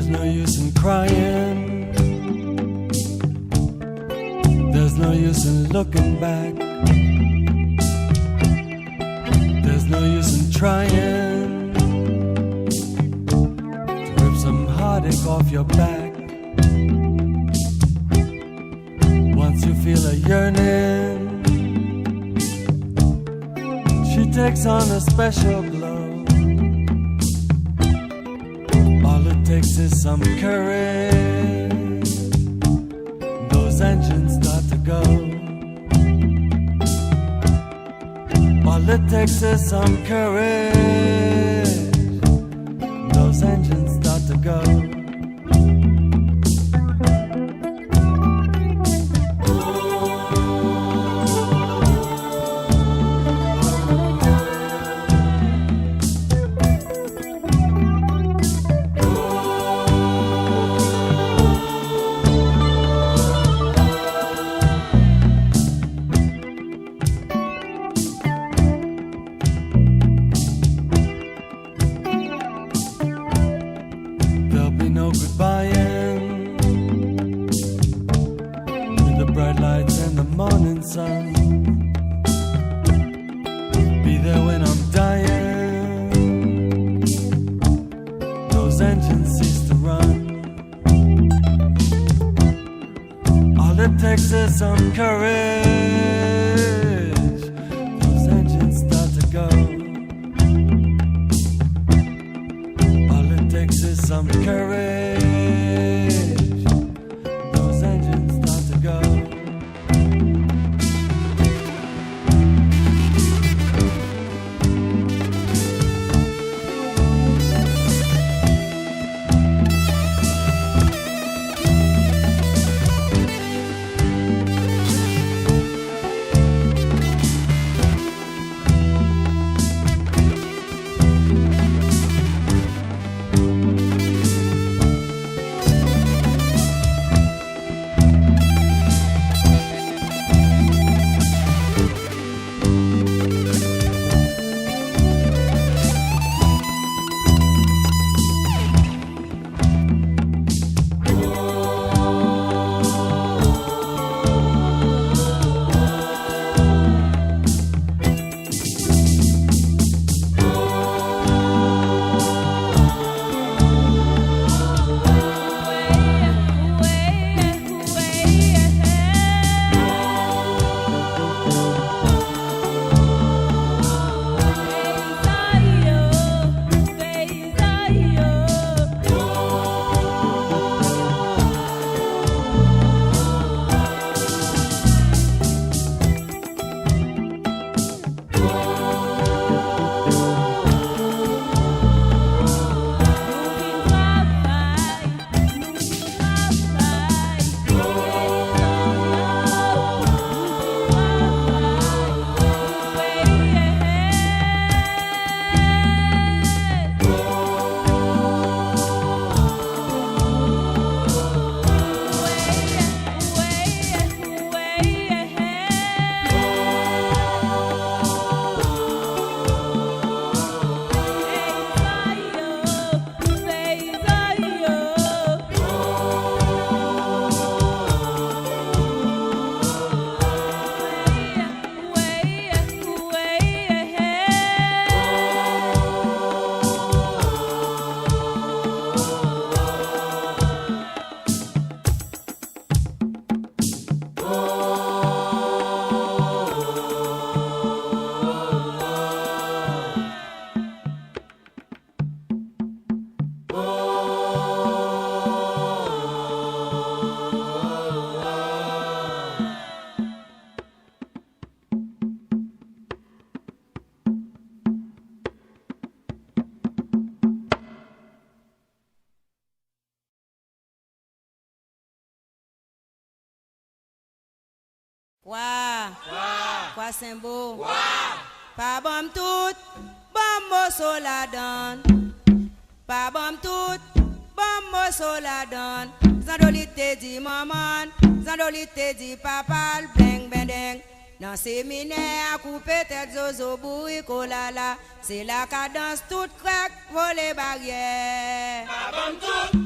no use in crying. There's no use in looking back. There's no use in trying to rip some heartache off your back. Once you feel a yearning, she takes on a special glow. All it takes is some courage. Those engines start to go. All it takes is some courage. Those engines start to go. Wa, kwa sembo, pa bom tout, bom so la don. Pa bom tout, bom so la don. Zandolite di maman, zandolite di papa, bling bendeng. Dans séminaire, à couper tête zozo boui kolala. C'est la cadence toute craque, voler barrière. Pa bom tout.